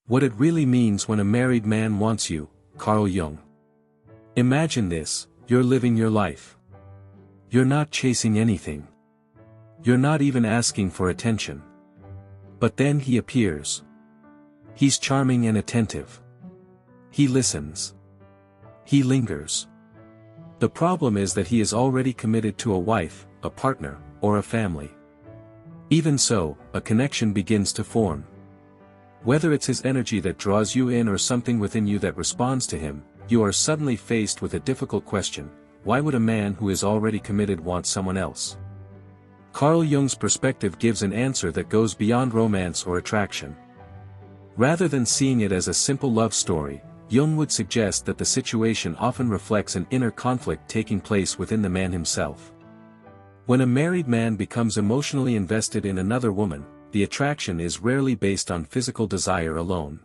What it really means when a married man wants you, Carl Jung. Imagine this, you're living your life. You're not chasing anything. You're not even asking for attention. But then he appears. He's charming and attentive. He listens. He lingers. The problem is that he is already committed to a wife, a partner, or a family. Even so, a connection begins to form. Whether it's his energy that draws you in or something within you that responds to him, you are suddenly faced with a difficult question: why would a man who is already committed want someone else? Carl Jung's perspective gives an answer that goes beyond romance or attraction. Rather than seeing it as a simple love story, Jung would suggest that the situation often reflects an inner conflict taking place within the man himself. When a married man becomes emotionally invested in another woman, the attraction is rarely based on physical desire alone.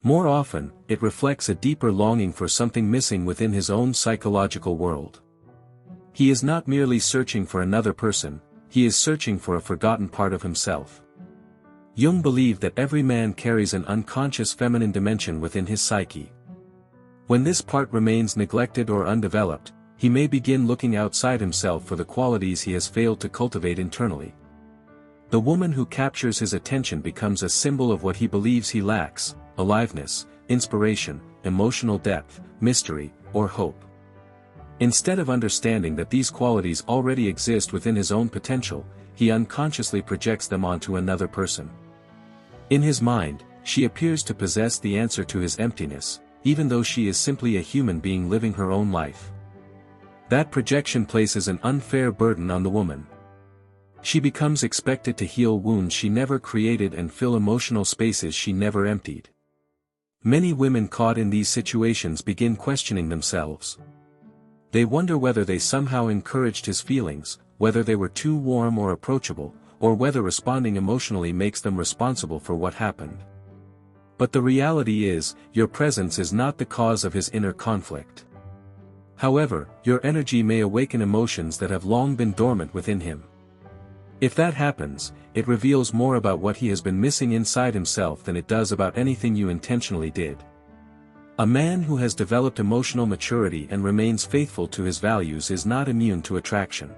More often, it reflects a deeper longing for something missing within his own psychological world. He is not merely searching for another person, he is searching for a forgotten part of himself. Jung believed that every man carries an unconscious feminine dimension within his psyche. When this part remains neglected or undeveloped, he may begin looking outside himself for the qualities he has failed to cultivate internally. The woman who captures his attention becomes a symbol of what he believes he lacks: aliveness, inspiration, emotional depth, mystery, or hope. Instead of understanding that these qualities already exist within his own potential, he unconsciously projects them onto another person. In his mind, she appears to possess the answer to his emptiness, even though she is simply a human being living her own life. That projection places an unfair burden on the woman. She becomes expected to heal wounds she never created and fill emotional spaces she never emptied. Many women caught in these situations begin questioning themselves. They wonder whether they somehow encouraged his feelings, whether they were too warm or approachable, or whether responding emotionally makes them responsible for what happened. But the reality is, your presence is not the cause of his inner conflict. However, your energy may awaken emotions that have long been dormant within him. If that happens, it reveals more about what he has been missing inside himself than it does about anything you intentionally did. A man who has developed emotional maturity and remains faithful to his values is not immune to attraction.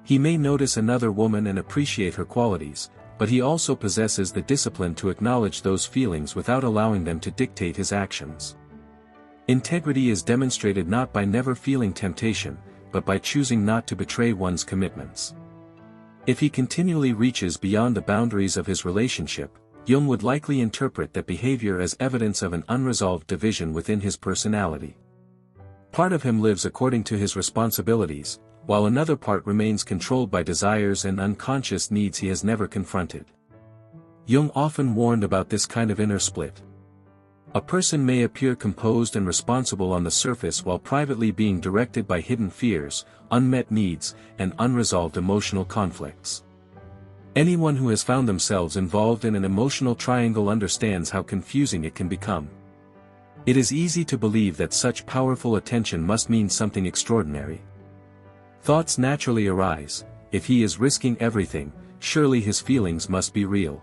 He may notice another woman and appreciate her qualities, but he also possesses the discipline to acknowledge those feelings without allowing them to dictate his actions. Integrity is demonstrated not by never feeling temptation, but by choosing not to betray one's commitments. If he continually reaches beyond the boundaries of his relationship, Jung would likely interpret that behavior as evidence of an unresolved division within his personality. Part of him lives according to his responsibilities, while another part remains controlled by desires and unconscious needs he has never confronted. Jung often warned about this kind of inner split. A person may appear composed and responsible on the surface while privately being directed by hidden fears, unmet needs, and unresolved emotional conflicts. Anyone who has found themselves involved in an emotional triangle understands how confusing it can become. It is easy to believe that such powerful attention must mean something extraordinary. Thoughts naturally arise: if he is risking everything, surely his feelings must be real.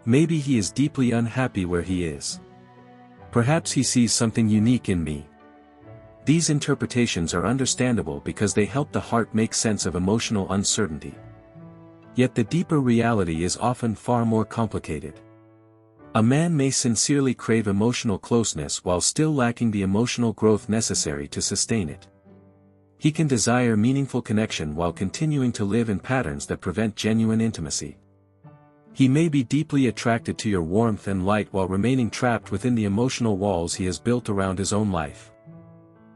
Maybe he is deeply unhappy where he is. Perhaps he sees something unique in me. These interpretations are understandable because they help the heart make sense of emotional uncertainty. Yet the deeper reality is often far more complicated. A man may sincerely crave emotional closeness while still lacking the emotional growth necessary to sustain it. He can desire meaningful connection while continuing to live in patterns that prevent genuine intimacy. He may be deeply attracted to your warmth and light while remaining trapped within the emotional walls he has built around his own life.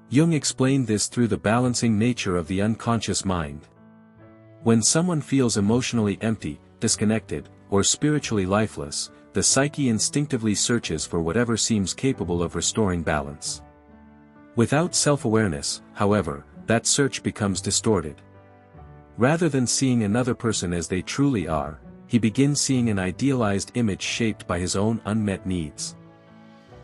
Jung explained this through the balancing nature of the unconscious mind. When someone feels emotionally empty, disconnected, or spiritually lifeless, the psyche instinctively searches for whatever seems capable of restoring balance. Without self-awareness, however, that search becomes distorted. Rather than seeing another person as they truly are, he begins seeing an idealized image shaped by his own unmet needs.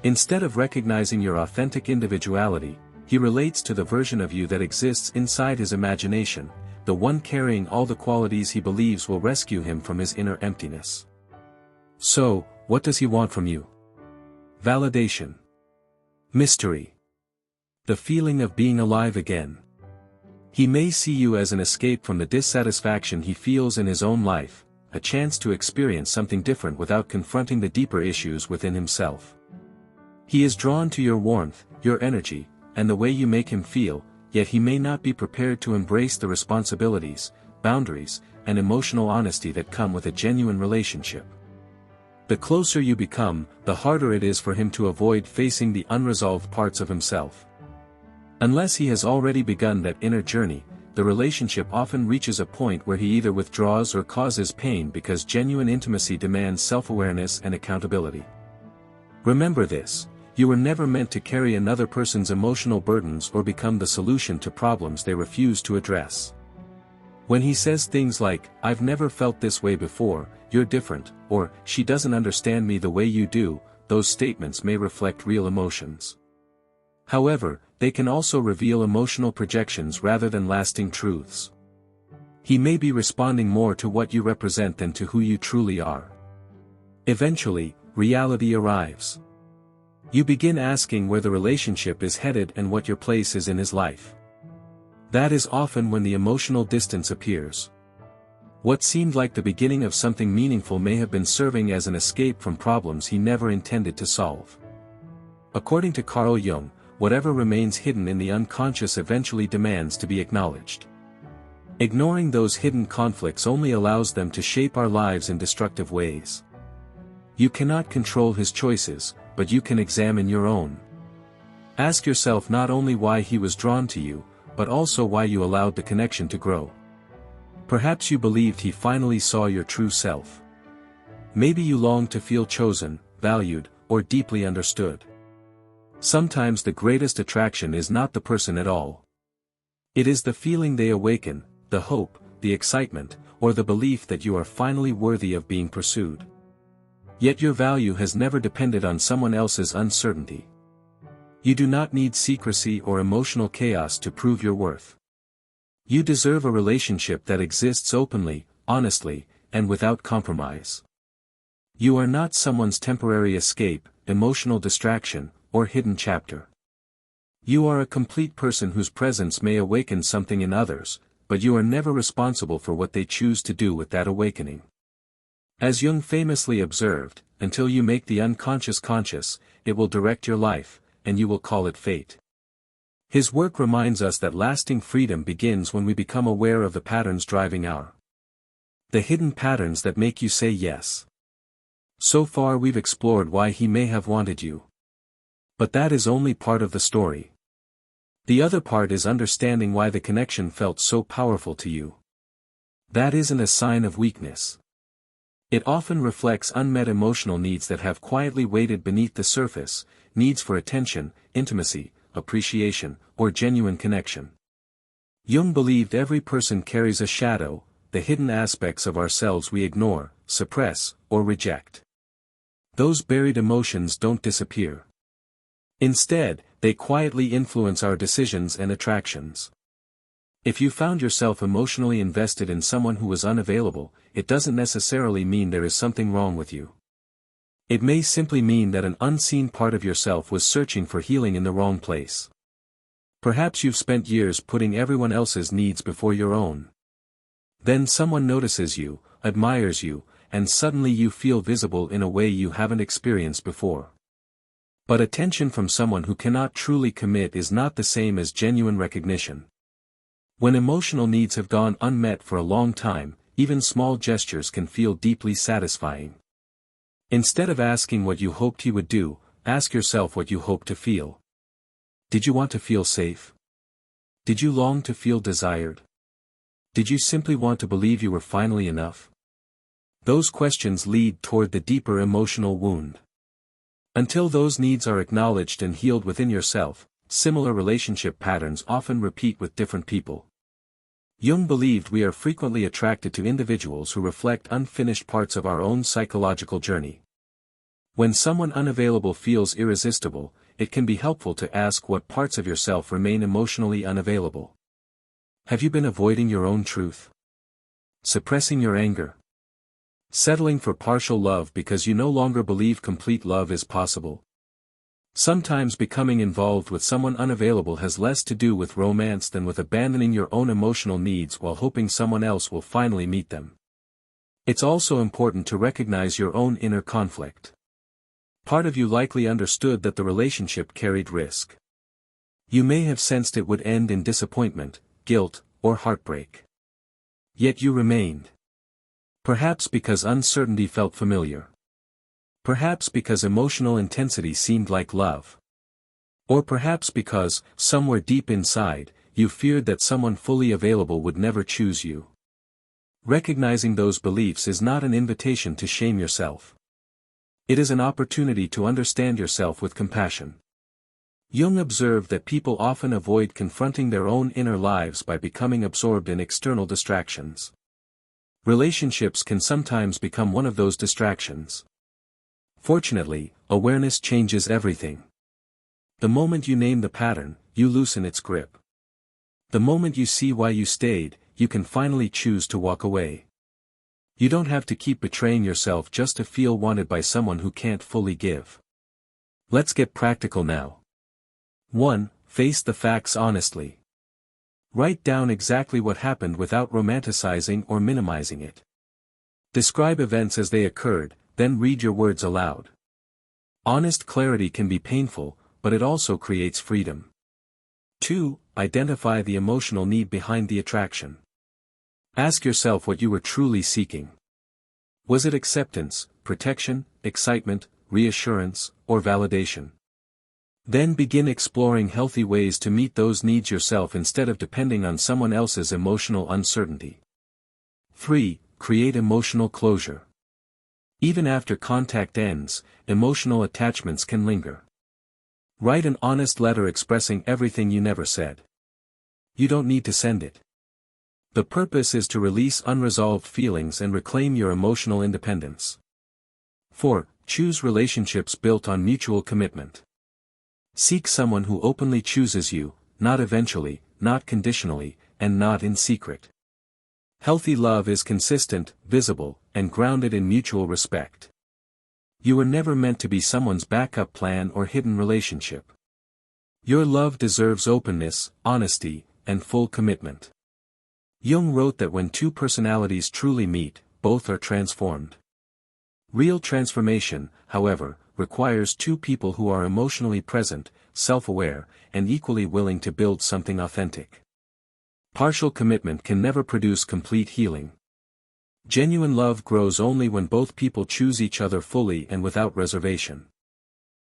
Instead of recognizing your authentic individuality, he relates to the version of you that exists inside his imagination, the one carrying all the qualities he believes will rescue him from his inner emptiness. So, What does he want from you? Validation. Mystery. The feeling of being alive again. He may see you as an escape from the dissatisfaction he feels in his own life, a chance to experience something different without confronting the deeper issues within himself. He is drawn to your warmth, your energy, and the way you make him feel, yet he may not be prepared to embrace the responsibilities, boundaries, and emotional honesty that come with a genuine relationship. The closer you become, the harder it is for him to avoid facing the unresolved parts of himself. Unless he has already begun that inner journey, the relationship often reaches a point where he either withdraws or causes pain because genuine intimacy demands self-awareness and accountability. Remember this: you were never meant to carry another person's emotional burdens or become the solution to problems they refuse to address. When he says things like, "I've never felt this way before, you're different," or "she doesn't understand me the way you do," those statements may reflect real emotions. However, they can also reveal emotional projections rather than lasting truths. He may be responding more to what you represent than to who you truly are. Eventually, reality arrives. You begin asking where the relationship is headed and what your place is in his life. That is often when the emotional distance appears. What seemed like the beginning of something meaningful may have been serving as an escape from problems he never intended to solve. According to Carl Jung, whatever remains hidden in the unconscious eventually demands to be acknowledged. Ignoring those hidden conflicts only allows them to shape our lives in destructive ways. You cannot control his choices, but you can examine your own. Ask yourself not only why he was drawn to you, but also why you allowed the connection to grow. Perhaps you believed he finally saw your true self. Maybe you longed to feel chosen, valued, or deeply understood. Sometimes the greatest attraction is not the person at all. It is the feeling they awaken, the hope, the excitement, or the belief that you are finally worthy of being pursued. Yet your value has never depended on someone else's uncertainty. You do not need secrecy or emotional chaos to prove your worth. You deserve a relationship that exists openly, honestly, and without compromise. You are not someone's temporary escape, emotional distraction, or hidden chapter. You are a complete person whose presence may awaken something in others, but you are never responsible for what they choose to do with that awakening. As Jung famously observed, until you make the unconscious conscious, it will direct your life, and you will call it fate. His work reminds us that lasting freedom begins when we become aware of the patterns driving the hidden patterns that make you say yes. So far we've explored why he may have wanted you. But that is only part of the story. The other part is understanding why the connection felt so powerful to you. That isn't a sign of weakness. It often reflects unmet emotional needs that have quietly waited beneath the surface, needs for attention, intimacy, appreciation, or genuine connection. Jung believed every person carries a shadow, the hidden aspects of ourselves we ignore, suppress, or reject. Those buried emotions don't disappear. Instead, they quietly influence our decisions and attractions. If you found yourself emotionally invested in someone who was unavailable, it doesn't necessarily mean there is something wrong with you. It may simply mean that an unseen part of yourself was searching for healing in the wrong place. Perhaps you've spent years putting everyone else's needs before your own. Then someone notices you, admires you, and suddenly you feel visible in a way you haven't experienced before. But attention from someone who cannot truly commit is not the same as genuine recognition. When emotional needs have gone unmet for a long time, even small gestures can feel deeply satisfying. Instead of asking what you hoped he would do, ask yourself what you hope to feel. Did you want to feel safe? Did you long to feel desired? Did you simply want to believe you were finally enough? Those questions lead toward the deeper emotional wound. Until those needs are acknowledged and healed within yourself, similar relationship patterns often repeat with different people. Jung believed we are frequently attracted to individuals who reflect unfinished parts of our own psychological journey. When someone unavailable feels irresistible, it can be helpful to ask what parts of yourself remain emotionally unavailable. Have you been avoiding your own truth? Suppressing your anger? Settling for partial love because you no longer believe complete love is possible. Sometimes becoming involved with someone unavailable has less to do with romance than with abandoning your own emotional needs while hoping someone else will finally meet them. It's also important to recognize your own inner conflict. Part of you likely understood that the relationship carried risk. You may have sensed it would end in disappointment, guilt, or heartbreak. Yet you remained. Perhaps because uncertainty felt familiar. Perhaps because emotional intensity seemed like love. Or perhaps because, somewhere deep inside, you feared that someone fully available would never choose you. Recognizing those beliefs is not an invitation to shame yourself. It is an opportunity to understand yourself with compassion. Jung observed that people often avoid confronting their own inner lives by becoming absorbed in external distractions. Relationships can sometimes become one of those distractions. Fortunately, awareness changes everything. The moment you name the pattern, you loosen its grip. The moment you see why you stayed, you can finally choose to walk away. You don't have to keep betraying yourself just to feel wanted by someone who can't fully give. Let's get practical now. 1. Face the facts honestly. Write down exactly what happened without romanticizing or minimizing it. Describe events as they occurred, then read your words aloud. Honest clarity can be painful, but it also creates freedom. 2. Identify the emotional need behind the attraction. Ask yourself what you were truly seeking. Was it acceptance, protection, excitement, reassurance, or validation? Then begin exploring healthy ways to meet those needs yourself instead of depending on someone else's emotional uncertainty. 3. Create emotional closure. Even after contact ends, emotional attachments can linger. Write an honest letter expressing everything you never said. You don't need to send it. The purpose is to release unresolved feelings and reclaim your emotional independence. 4. Choose relationships built on mutual commitment. Seek someone who openly chooses you, not eventually, not conditionally, and not in secret. Healthy love is consistent, visible, and grounded in mutual respect. You were never meant to be someone's backup plan or hidden relationship. Your love deserves openness, honesty, and full commitment. Jung wrote that when two personalities truly meet, both are transformed. Real transformation, however, requires two people who are emotionally present, self-aware, and equally willing to build something authentic. Partial commitment can never produce complete healing. Genuine love grows only when both people choose each other fully and without reservation.